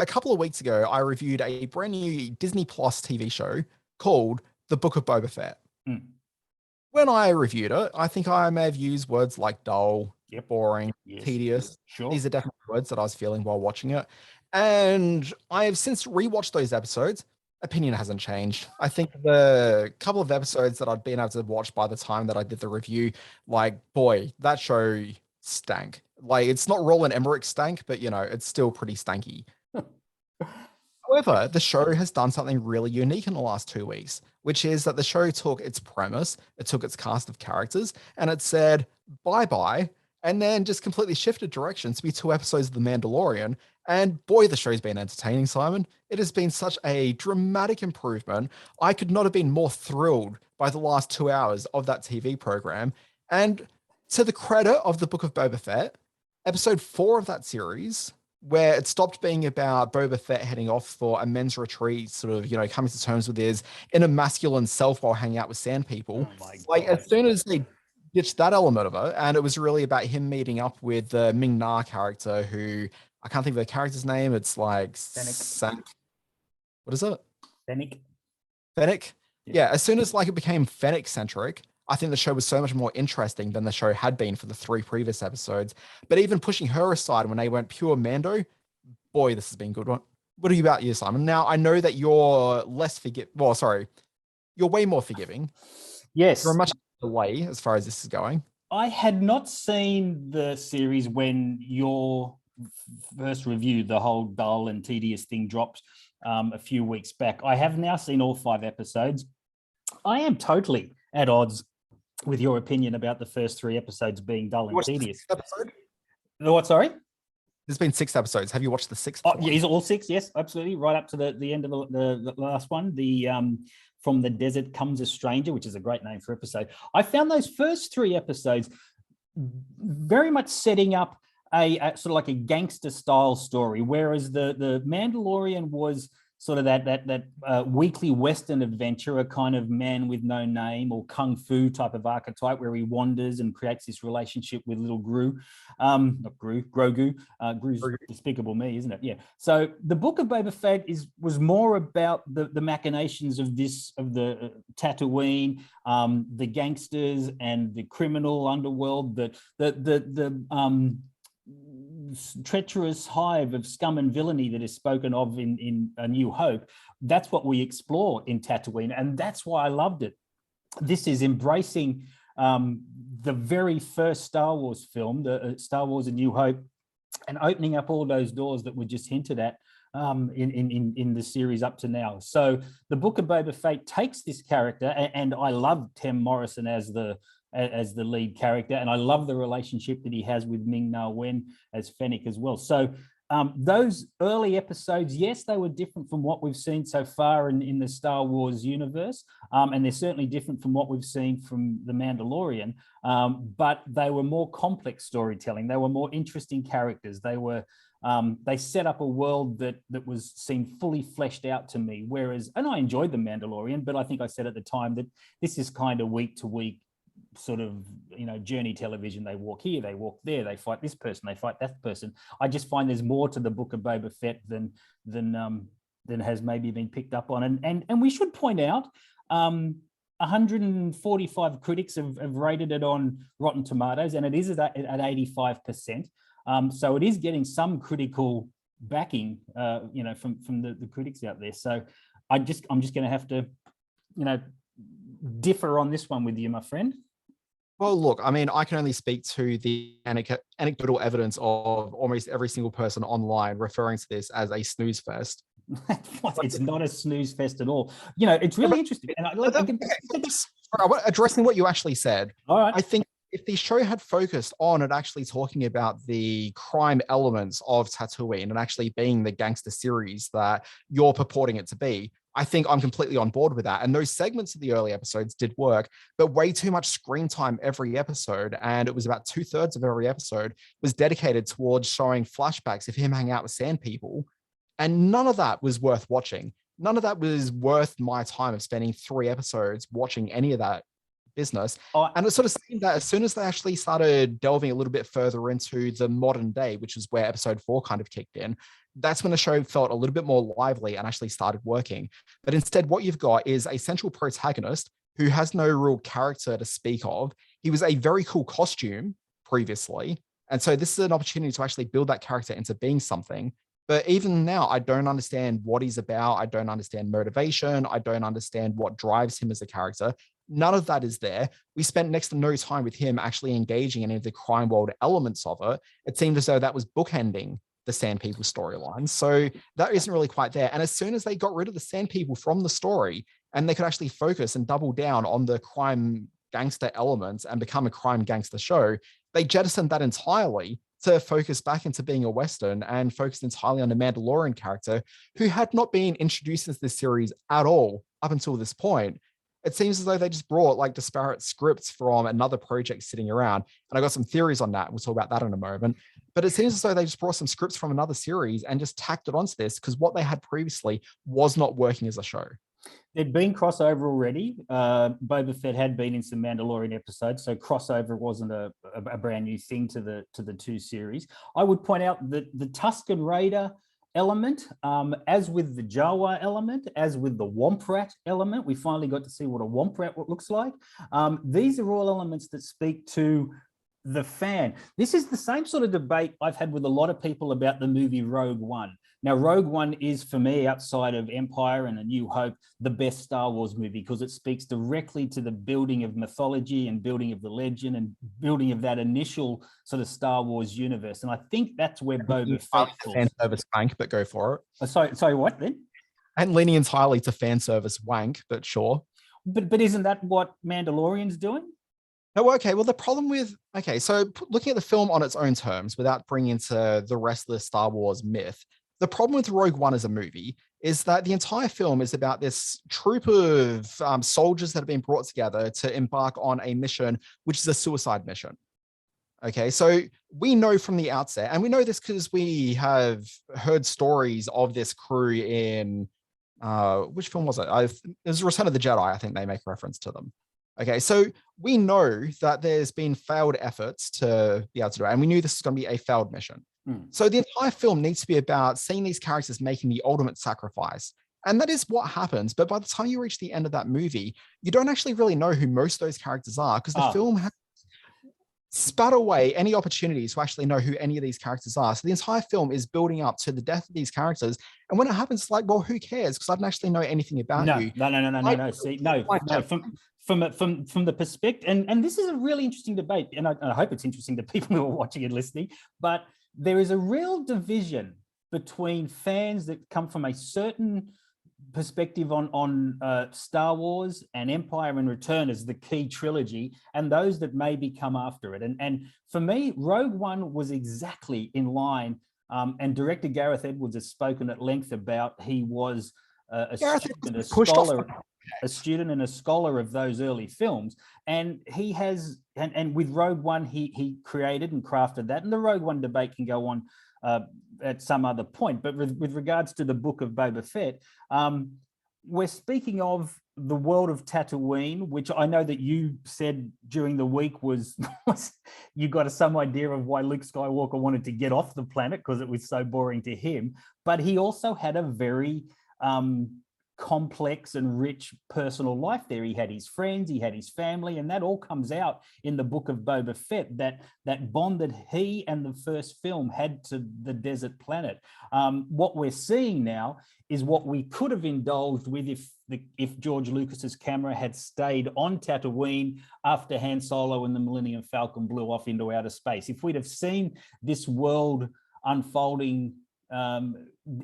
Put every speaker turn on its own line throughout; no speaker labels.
a couple of weeks ago, I reviewed a brand new Disney Plus TV show called The Book of Boba Fett.
Mm.
When I reviewed it, I think I may have used words like dull,
Yep.
boring,
Yes.
tedious.
Sure.
These are definitely words that I was feeling while watching it. And I have since rewatched those episodes. Opinion hasn't changed. I think the couple of episodes that I'd been able to watch by the time that I did the review, like, boy, that show stank. Like, it's not Roland Emmerich stank, but, you know, it's still pretty stanky. However, the show has done something really unique in the last 2 weeks, which is that the show took its premise, it took its cast of characters, and it said bye-bye, and then just completely shifted direction to be 2 episodes of The Mandalorian. And boy, the show's been entertaining, Simon. It has been such a dramatic improvement. I could not have been more thrilled by the last 2 hours of that TV program. And to the credit of the Book of Boba Fett, episode 4 of that series, where it stopped being about Boba Fett heading off for a men's retreat, sort of, you know, coming to terms with his inner masculine self while hanging out with sand people. Like, as soon as they ditched that element of it, and it was really about him meeting up with the Ming-Na character, who I can't think of the character's name. It's like what is it? Fennec. Yeah. As soon as like it became Fennec centric, I think the show was so much more interesting than the show had been for the 3 previous episodes. But even pushing her aside when they went pure Mando, boy, this has been a good one. What are you about you, Simon? Now, I know that you're you're way more forgiving.
Yes.
You're a much delay as far as this is going.
I had not seen the series when your first review, the whole dull and tedious thing, dropped a few weeks back. I have now seen all 5 episodes. I am totally at odds with your opinion about the first 3 episodes being dull and tedious. What, sorry?
There's been 6 episodes. Have you watched the 6th
one? Yeah, all 6, yes, absolutely. Right up to the end of the last one. The From the Desert Comes a Stranger, which is a great name for episode. I found those first 3 episodes very much setting up a sort of like a gangster style story, whereas the Mandalorian was sort of that weekly Western adventure, a kind of man with no name or kung fu type of archetype where he wanders and creates this relationship with little Grogu. Gru's Despicable Me, isn't it? Yeah. So the Book of Boba Fett was more about the machinations of the Tatooine, the gangsters and the criminal underworld, the treacherous hive of scum and villainy that is spoken of in A New Hope. That's what we explore in Tatooine, and that's why I loved it. This is embracing the very first Star Wars film, the Star Wars A New Hope, and opening up all those doors that were just hinted at in the series up to now. So the Book of Boba Fett takes this character, and I love Tem Morrison as the lead character, and I love the relationship that he has with Ming-Na Wen as Fennec as well. So those early episodes, yes, they were different from what we've seen so far in the Star Wars universe, and they're certainly different from what we've seen from The Mandalorian, but they were more complex storytelling. They were more interesting characters. They set up a world that seemed fully fleshed out to me, whereas, and I enjoyed The Mandalorian, but I think I said at the time that this is kind of week to week sort of, you know, journey television. They walk here, they walk there, they fight this person, they fight that person. I just find there's more to the Book of Boba Fett than has maybe been picked up on. And we should point out 145 critics have rated it on Rotten Tomatoes, and it is at 85%. So it is getting some critical backing, you know, from the critics out there. So I'm just going to have to, you know, differ on this one with you, my friend.
Well, look, I mean, I can only speak to the anecdotal evidence of almost every single person online referring to this as a snooze fest.
It's not a snooze fest at all. You know, it's really interesting. And
addressing what you actually said,
all right.
I think if the show had focused on it actually talking about the crime elements of Tatooine and actually being the gangster series that you're purporting it to be, I think I'm completely on board with that. And those segments of the early episodes did work, but way too much screen time every episode. And it was about 2/3 of every episode was dedicated towards showing flashbacks of him hanging out with sand people. And none of that was worth watching. None of that was worth my time of spending 3 episodes watching any of that business.
Oh,
And it sort of seemed that as soon as they actually started delving a little bit further into the modern day, which is where episode 4 kind of kicked in, that's when the show felt a little bit more lively and actually started working. But instead, what you've got is a central protagonist who has no real character to speak of. He was a very cool costume previously. And so this is an opportunity to actually build that character into being something. But even now, I don't understand what he's about. I don't understand motivation. I don't understand what drives him as a character. None of that is there. We spent next to no time with him actually engaging in any of the crime world elements of it. It seemed as though that was bookending the Sand People storyline. So that isn't really quite there. And as soon as they got rid of the Sand People from the story and they could actually focus and double down on the crime gangster elements and become a crime gangster show, they jettisoned that entirely to focus back into being a Western and focused entirely on the Mandalorian character, who had not been introduced into this series at all up until this point. It seems as though they just brought like disparate scripts from another project sitting around. And I got some theories on that. We'll talk about that in a moment. But it seems as though they just brought some scripts from another series and just tacked it onto this because what they had previously was not working as a show.
There'd been crossover already. Boba Fett had been in some Mandalorian episodes, so crossover wasn't a brand new thing to the two series. I would point out that the Tusken Raider element, as with the Jawa element, as with the Womp Rat element, we finally got to see what a Womp Rat looks like. These are all elements that speak to the fan. This is the same sort of debate I've had with a lot of people about the movie Rogue One. Now, Rogue One is, for me, outside of Empire and A New Hope, the best Star Wars movie because it speaks directly to the building of mythology and building of the legend and building of that initial sort of Star Wars universe. And I think that's where Boba Fett falls.
Fan service wank, but go for it.
Sorry, what then?
And leaning entirely to fan service wank, but sure.
But isn't that what Mandalorian's doing?
No, okay. Well, the problem with, so looking at the film on its own terms without bringing into the rest of the Star Wars myth, the problem with Rogue One as a movie is that the entire film is about this troop of soldiers that have been brought together to embark on a mission, which is a suicide mission. Okay, so we know from the outset, and we know this because we have heard stories of this crew in, which film was it? It was Return of the Jedi, I think they make reference to them. Okay, so we know that there's been failed efforts to be able to do it, and we knew this was going to be a failed mission. So the entire film needs to be about seeing these characters making the ultimate sacrifice. And that is what happens. But by the time you reach the end of that movie, you don't actually really know who most of those characters are because the film has spat away any opportunities to actually know who any of these characters are. So the entire film is building up to the death of these characters. And when it happens, it's like, well, who cares? Because I don't actually know anything about you.
No. See, from the perspective, and this is a really interesting debate, and I hope it's interesting to people who are watching and listening, but there is a real division between fans that come from a certain perspective on Star Wars and Empire and Return as the key trilogy, and those that maybe come after it. And for me, Rogue One was exactly in line. And director Gareth Edwards has spoken at length about he was a student and a scholar of those early films, and he has and with Rogue One he created and crafted that, and the Rogue One debate can go on at some other point, but with regards to the Book of Boba Fett, we're speaking of the world of Tatooine, which I know that you said during the week was you got some idea of why Luke Skywalker wanted to get off the planet because it was so boring to him, but he also had a very complex and rich personal life there. He had his friends, he had his family, and that all comes out in the Book of Boba Fett, that bond that he and the first film had to the desert planet. What we're seeing now is what we could have indulged with if George Lucas's camera had stayed on Tatooine after Han Solo and the Millennium Falcon blew off into outer space. If we'd have seen this world unfolding,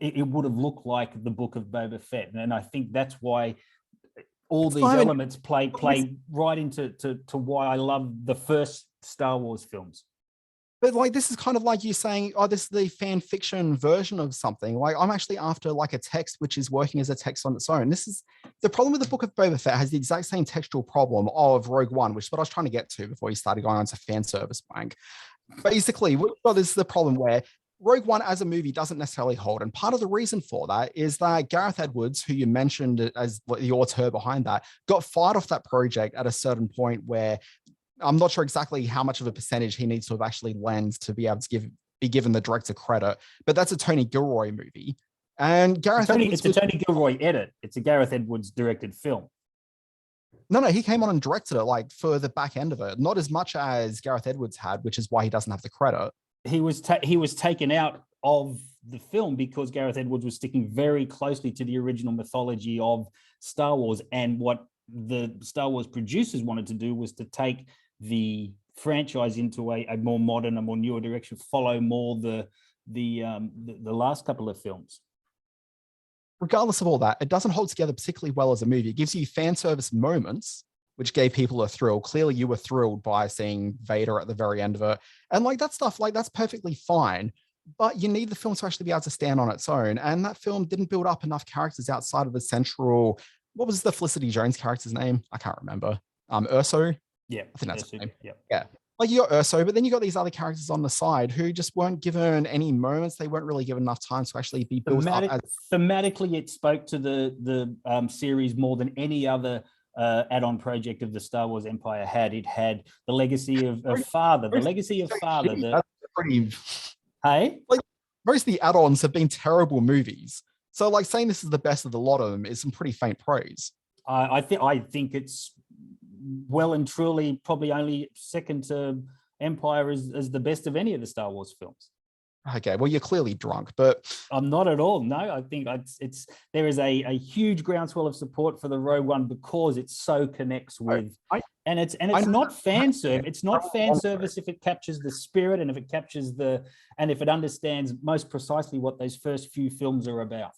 it would have looked like the Book of Boba Fett, and I think that's why all these elements play right into why I love the first Star Wars films.
But like, this is kind of like you saying, oh, this is the fan fiction version of something. Like, I'm actually after like a text which is working as a text on its own. This is the problem with the Book of Boba Fett. Has the exact same textual problem of Rogue One, which is what I was trying to get to before you started going on to fan service bank. Basically, well, this is the problem where Rogue One as a movie doesn't necessarily hold. And part of the reason for that is that Gareth Edwards, who you mentioned as the auteur behind that, got fired off that project at a certain point where I'm not sure exactly how much of a percentage he needs to have actually lent to be able to be given the director credit. But that's a Tony Gilroy movie. And Gareth Edwards...
It's a Tony Gilroy edit. It's a Gareth Edwards directed film.
No, he came on and directed it like for the back end of it. Not as much as Gareth Edwards had, which is why he doesn't have the credit.
He was taken out of the film because Gareth Edwards was sticking very closely to the original mythology of Star Wars, and what the Star Wars producers wanted to do was to take the franchise into a more modern, a more newer direction, follow more the last couple of films.
Regardless of all that, it doesn't hold together particularly well as a movie. It gives you fan service moments, which gave people a thrill. Clearly, you were thrilled by seeing Vader at the very end of it. And like that stuff, like that's perfectly fine. But you need the film to actually be able to stand on its own. And that film didn't build up enough characters outside of the central... What was the Felicity Jones character's name? I can't remember. Urso?
Yeah.
I think that's his name.
Yeah.
Yeah. Like you got Urso, but then you got these other characters on the side who just weren't given any moments. They weren't really given enough time to actually be built up.
Thematically, it spoke to the series more than any other add-on project of the Star Wars Empire had. It had the legacy of Father, the legacy of Father.
That's pretty...
Hey?
Like, most of the add-ons have been terrible movies. So like saying this is the best of the lot of them is some pretty faint praise.
I think it's well and truly probably only second to Empire as the best of any of the Star Wars films.
Okay, well, you're clearly drunk, but...
I'm not at all. No, I think there is a huge groundswell of support for the Rogue One because it so connects with... And it's not fan service. It's not fan service if it captures the spirit and if it captures and if it understands most precisely what those first few films are about.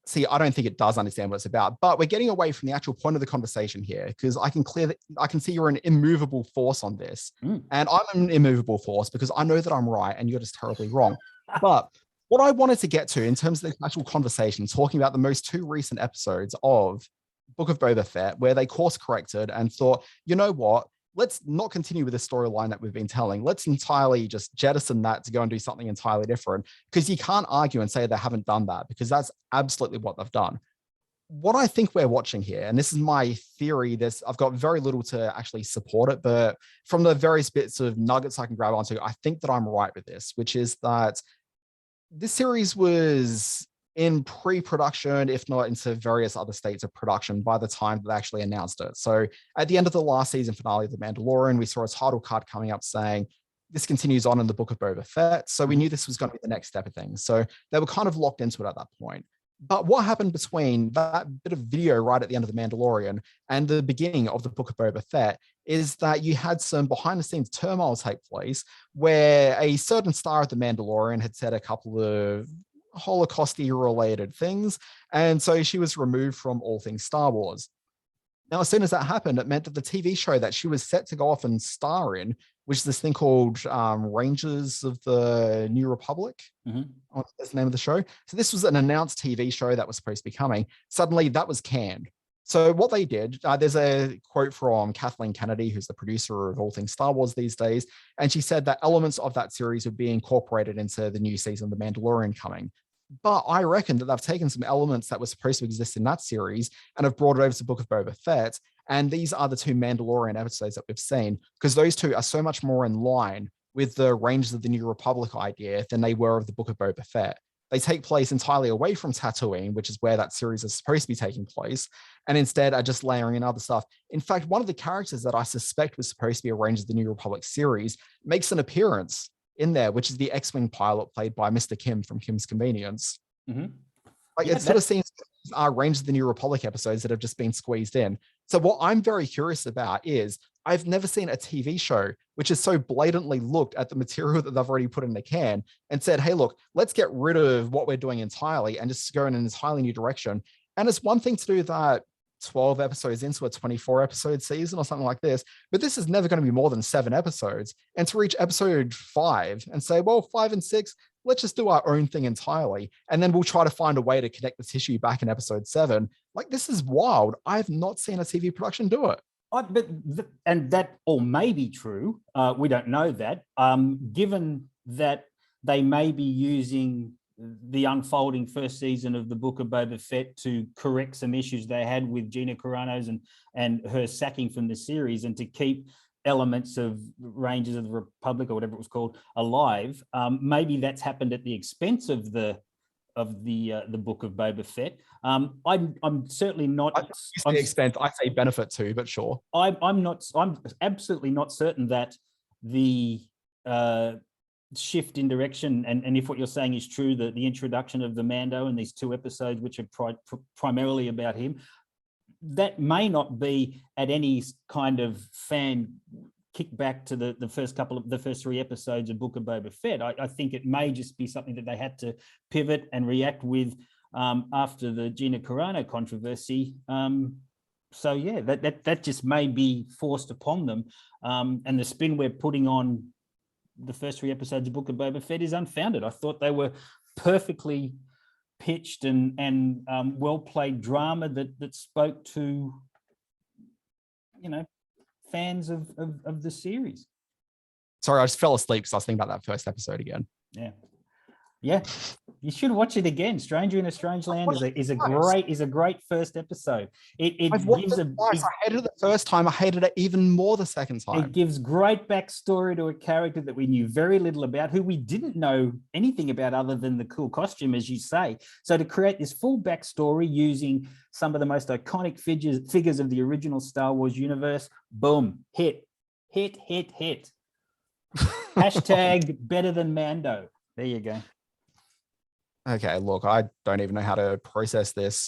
See, I don't think it does understand what it's about, but we're getting away from the actual point of the conversation here because I can see you're an immovable force on this. And I'm an immovable force because I know that I'm right and you're just terribly wrong. But what I wanted to get to in terms of the actual conversation, talking about the two recent episodes of Book of Boba Fett, where they course corrected and thought, you know what? Let's not continue with the storyline that we've been telling. Let's entirely just jettison that to go and do something entirely different, because you can't argue and say they haven't done that, because that's absolutely what they've done. What I think we're watching here, and this is my theory, I've got very little to actually support it, but from the various bits of nuggets I can grab onto, I think that I'm right with this, which is that this series was in pre-production, if not into various other states of production by the time they actually announced it. So at the end of the last season finale of The Mandalorian, we saw a title card coming up saying, this continues on in the Book of Boba Fett. So we knew this was going to be the next step of things. So they were kind of locked into it at that point. But what happened between that bit of video right at the end of The Mandalorian and the beginning of the Book of Boba Fett is that you had some behind the scenes turmoil take place where a certain star of The Mandalorian had said a couple of Holocaust-y related things, and so she was removed from all things Star Wars. Now, as soon as that happened, it meant that the TV show that she was set to go off and star in, which is this thing called Rangers of the New Republic, that's the name of the show. So this was an announced TV show that was supposed to be coming. Suddenly, that was canned. So what they did, there's a quote from Kathleen Kennedy, who's the producer of all things Star Wars these days, and she said that elements of that series would be incorporated into the new season of The Mandalorian coming. But I reckon that they've taken some elements that were supposed to exist in that series and have brought it over to Book of Boba Fett. And these are the two Mandalorian episodes that we've seen, because those two are so much more in line with the Rangers of the New Republic idea than they were of the Book of Boba Fett. They take place entirely away from Tatooine, which is where that series is supposed to be taking place, and instead are just layering in other stuff. In fact, one of the characters that I suspect was supposed to be a Rangers of the New Republic series makes an appearance in there, which is the X-Wing pilot played by Mr. Kim from Kim's Convenience. Like, it sort of seems Rangers of the New Republic episodes that have just been squeezed in. So what I'm very curious about is I've never seen a TV show which has so blatantly looked at the material that they've already put in the can and said, hey, look, let's get rid of what we're doing entirely and just go in an entirely new direction. And it's one thing to do that 12 episodes into a 24 episode season or something like this, but this is never going to be more than 7 episodes. And to reach episode 5 and say, well, 5 and 6, let's just do our own thing entirely. And then we'll try to find a way to connect the tissue back in episode 7. Like, this is wild. I've not seen a TV production do it.
And that all may be true. We don't know that. Given that they may be using the unfolding first season of the Book of Boba Fett to correct some issues they had with Gina Carano's and her sacking from the series, and to keep elements of Rangers of the Republic or whatever it was called alive. Maybe that's happened at the expense of the Book of Boba Fett. I'm certainly not.
To the extent I say benefit too, but sure.
I'm absolutely not certain that the shift in direction, and if what you're saying is true, that the introduction of the Mando and these 2 episodes, which are primarily about him, that may not be at any kind of fan kickback to the first 3 episodes of Book of Boba Fett. I think it may just be something that they had to pivot and react with after the Gina Carano controversy. So yeah, that just may be forced upon them, and the spin we're putting on the first 3 episodes of Book of Boba Fett is unfounded. I thought they were perfectly pitched and well played drama that spoke to, fans of the series.
Sorry, I just fell asleep because I was thinking about that first episode again.
Yeah, you should watch it again. Stranger in a Strange Land is a great first episode.
I've watched it twice. I hated it the first time. I hated it even more the second time.
It gives great backstory to a character that we knew very little about, who we didn't know anything about other than the cool costume, as you say. So to create this full backstory using some of the most iconic figures of the original Star Wars universe, boom, hit. Hashtag better than Mando. There you go.
Okay, look, I don't even know how to process this.